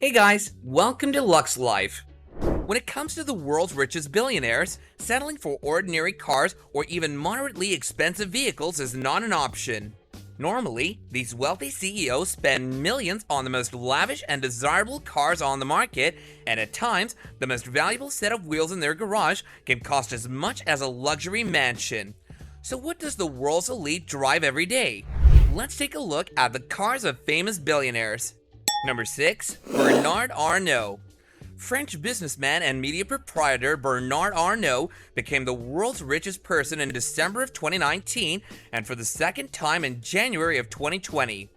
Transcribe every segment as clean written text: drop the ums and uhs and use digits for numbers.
Hey guys, welcome to Luxe Life. When it comes to the world's richest billionaires, settling for ordinary cars or even moderately expensive vehicles is not an option. Normally, these wealthy CEOs spend millions on the most lavish and desirable cars on the market, and at times, the most valuable set of wheels in their garage can cost as much as a luxury mansion. So what does the world's elite drive every day? Let's take a look at the cars of famous billionaires. Number 6. Bernard Arnault. French businessman and media proprietor Bernard Arnault became the world's richest person in December of 2019 and for the second time in January of 2020.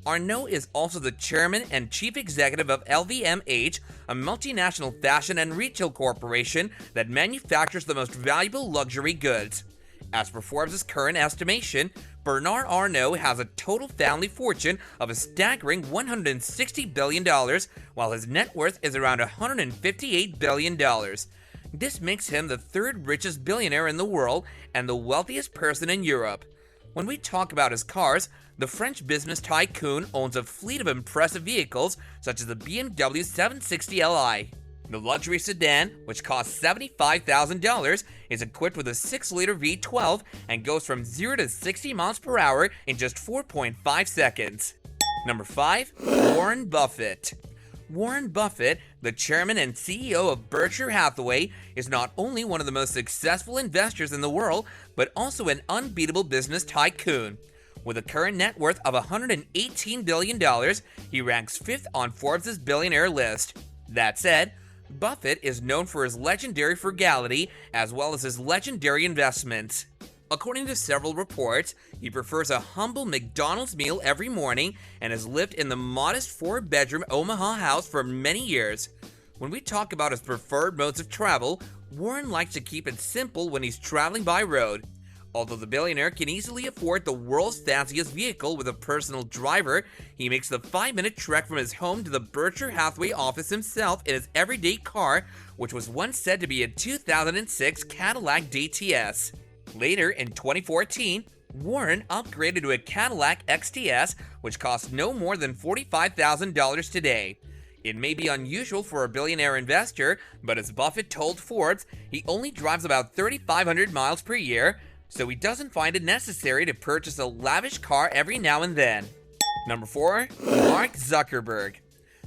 Arnault is also the chairman and chief executive of LVMH, a multinational fashion and retail corporation that manufactures the most valuable luxury goods. As per Forbes' current estimation, Bernard Arnault has a total family fortune of a staggering $160 billion, while his net worth is around $158 billion. This makes him the third richest billionaire in the world and the wealthiest person in Europe. When we talk about his cars, the French business tycoon owns a fleet of impressive vehicles such as the BMW 760 Li. The luxury sedan, which costs $75,000, is equipped with a 6-liter V12 and goes from 0 to 60 miles per hour in just 4.5 seconds. Number 5. Warren Buffett. Warren Buffett, the chairman and CEO of Berkshire Hathaway, is not only one of the most successful investors in the world, but also an unbeatable business tycoon. With a current net worth of $118 billion, he ranks 5th on Forbes' billionaire list. That said, Buffett is known for his legendary frugality as well as his legendary investments. According to several reports, he prefers a humble McDonald's meal every morning and has lived in the modest 4-bedroom Omaha house for many years. When we talk about his preferred modes of travel, Warren likes to keep it simple when he's traveling by road. Although the billionaire can easily afford the world's fanciest vehicle with a personal driver, he makes the 5-minute trek from his home to the Berkshire Hathaway office himself in his everyday car, which was once said to be a 2006 Cadillac DTS. Later, in 2014, Warren upgraded to a Cadillac XTS, which costs no more than $45,000 today. It may be unusual for a billionaire investor, but as Buffett told Forbes, he only drives about 3,500 miles per year, so he doesn't find it necessary to purchase a lavish car every now and then. Number 4. Mark Zuckerberg.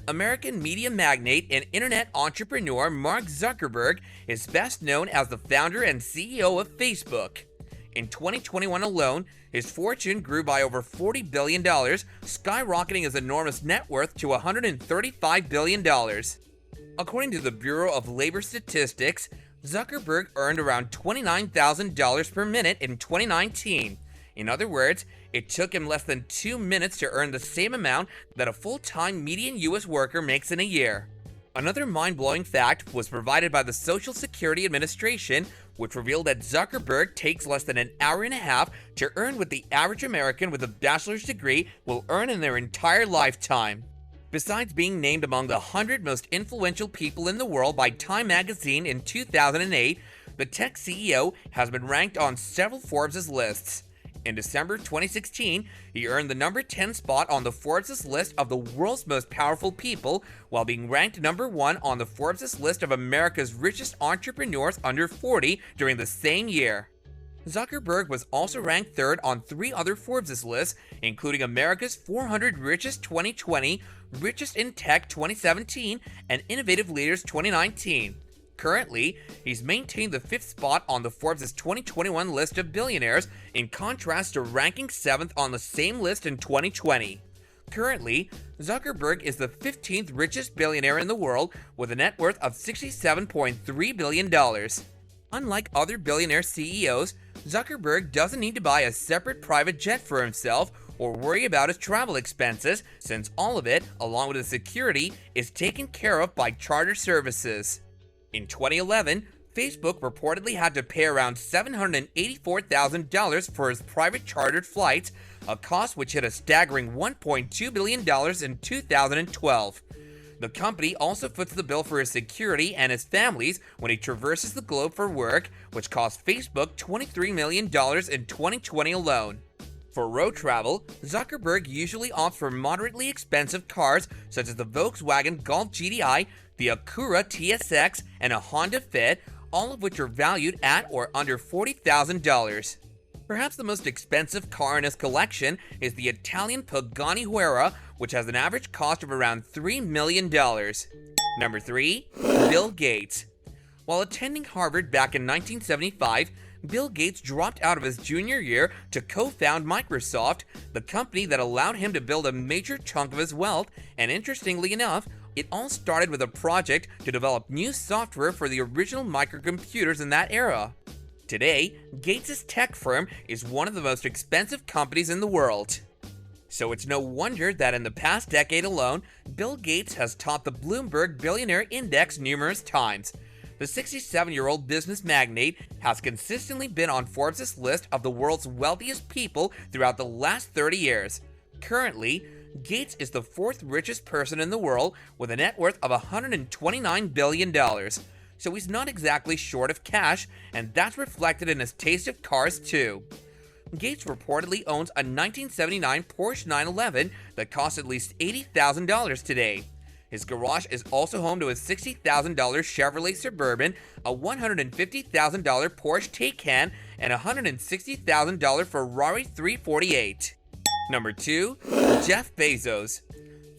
American media magnate and internet entrepreneur Mark Zuckerberg is best known as the founder and CEO of Facebook. In 2021 alone, his fortune grew by over $40 billion, skyrocketing his enormous net worth to $135 billion. According to the Bureau of Labor Statistics, Zuckerberg earned around $29,000 per minute in 2019. In other words, it took him less than 2 minutes to earn the same amount that a full-time median US worker makes in a year. Another mind-blowing fact was provided by the Social Security Administration, which revealed that Zuckerberg takes less than an hour and a half to earn what the average American with a bachelor's degree will earn in their entire lifetime. Besides being named among the 100 most influential people in the world by Time magazine in 2008, the tech CEO has been ranked on several Forbes' lists. In December 2016, he earned the number 10 spot on the Forbes' list of the world's most powerful people, while being ranked number 1 on the Forbes' list of America's richest entrepreneurs under 40 during the same year. Zuckerberg was also ranked 3rd on 3 other Forbes' lists, including America's 400 Richest 2020, Richest in Tech 2017, and Innovative Leaders 2019. Currently, he's maintained the 5th spot on the Forbes' 2021 list of billionaires, in contrast to ranking 7th on the same list in 2020. Currently, Zuckerberg is the 15th richest billionaire in the world with a net worth of $67.3 billion. Unlike other billionaire CEOs, Zuckerberg doesn't need to buy a separate private jet for himself or worry about his travel expenses, since all of it, along with his security, is taken care of by charter services. In 2011, Facebook reportedly had to pay around $784,000 for his private chartered flights, a cost which hit a staggering $1.2 billion in 2012. The company also foots the bill for his security and his family's when he traverses the globe for work, which cost Facebook $23 million in 2020 alone. For road travel, Zuckerberg usually opts for moderately expensive cars such as the Volkswagen Golf GTI, the Acura TSX, and a Honda Fit, all of which are valued at or under $40,000. Perhaps the most expensive car in his collection is the Italian Pagani Huayra, which has an average cost of around $3 million. Number 3. Bill Gates. While attending Harvard back in 1975, Bill Gates dropped out of his junior year to co-found Microsoft, the company that allowed him to build a major chunk of his wealth, and interestingly enough, it all started with a project to develop new software for the original microcomputers in that era. Today, Gates' tech firm is one of the most expensive companies in the world. So it's no wonder that in the past decade alone, Bill Gates has topped the Bloomberg Billionaire Index numerous times. The 67-year-old business magnate has consistently been on Forbes' list of the world's wealthiest people throughout the last 30 years. Currently, Gates is the 4th richest person in the world with a net worth of $129 billion. So he's not exactly short of cash, and that's reflected in his taste of cars too. Gates reportedly owns a 1979 Porsche 911 that costs at least $80,000 today. His garage is also home to a $60,000 Chevrolet Suburban, a $150,000 Porsche Taycan, and a $160,000 Ferrari 348. Number 2. Jeff Bezos.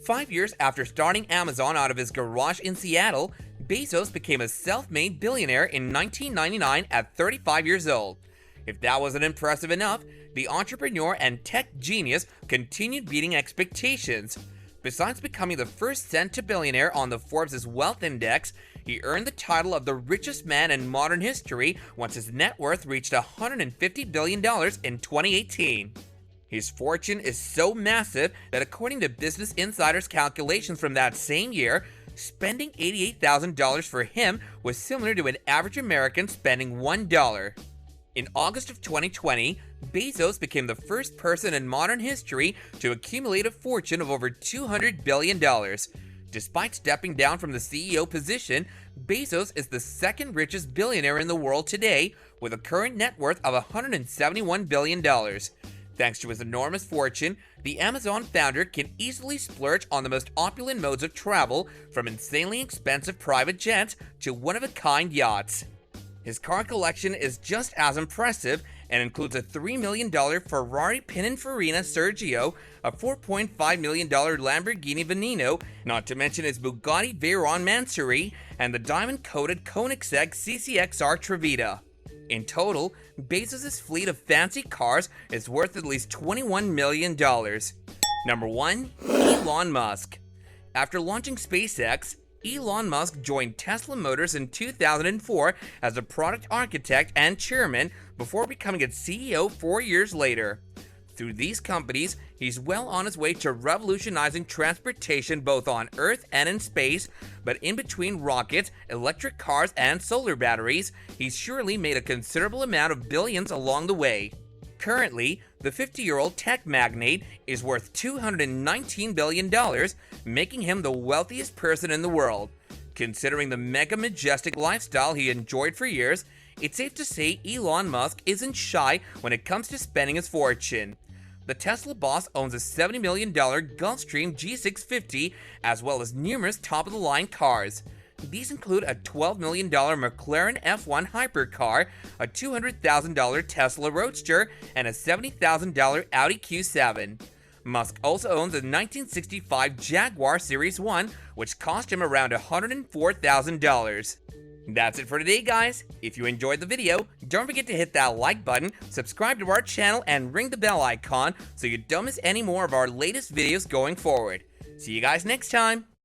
5 years after starting Amazon out of his garage in Seattle, Bezos became a self-made billionaire in 1999 at 35 years old. If that wasn't impressive enough, the entrepreneur and tech genius continued beating expectations. Besides becoming the first centibillionaire on the Forbes' Wealth Index, he earned the title of the richest man in modern history once his net worth reached $150 billion in 2018. His fortune is so massive that according to Business Insider's calculations from that same year, spending $88,000 for him was similar to an average American spending $1. In August of 2020, Bezos became the first person in modern history to accumulate a fortune of over $200 billion. Despite stepping down from the CEO position, Bezos is the 2nd richest billionaire in the world today, with a current net worth of $171 billion. Thanks to his enormous fortune, the Amazon founder can easily splurge on the most opulent modes of travel, from insanely expensive private jets to one-of-a-kind yachts. His car collection is just as impressive and includes a $3 million Ferrari Pininfarina Sergio, a $4.5 million Lamborghini Veneno, not to mention his Bugatti Veyron Mansory, and the diamond-coated Koenigsegg CCXR Trevita. In total, Bezos' fleet of fancy cars is worth at least $21 million. Number 1. Elon Musk. After launching SpaceX, Elon Musk joined Tesla Motors in 2004 as a product architect and chairman before becoming its CEO 4 years later. Through these companies, he's well on his way to revolutionizing transportation both on Earth and in space, but in between rockets, electric cars, and solar batteries, he's surely made a considerable amount of billions along the way. Currently, the 50-year-old tech magnate is worth $219 billion, making him the wealthiest person in the world. Considering the mega-majestic lifestyle he enjoyed for years, it's safe to say Elon Musk isn't shy when it comes to spending his fortune. The Tesla boss owns a $70 million Gulfstream G650, as well as numerous top-of-the-line cars. These include a $12 million McLaren F1 hypercar, a $200,000 Tesla Roadster, and a $70,000 Audi Q7. Musk also owns a 1965 Jaguar Series 1, which cost him around $104,000. That's it for today, guys. If you enjoyed the video, don't forget to hit that like button, subscribe to our channel, and ring the bell icon so you don't miss any more of our latest videos going forward. See you guys next time.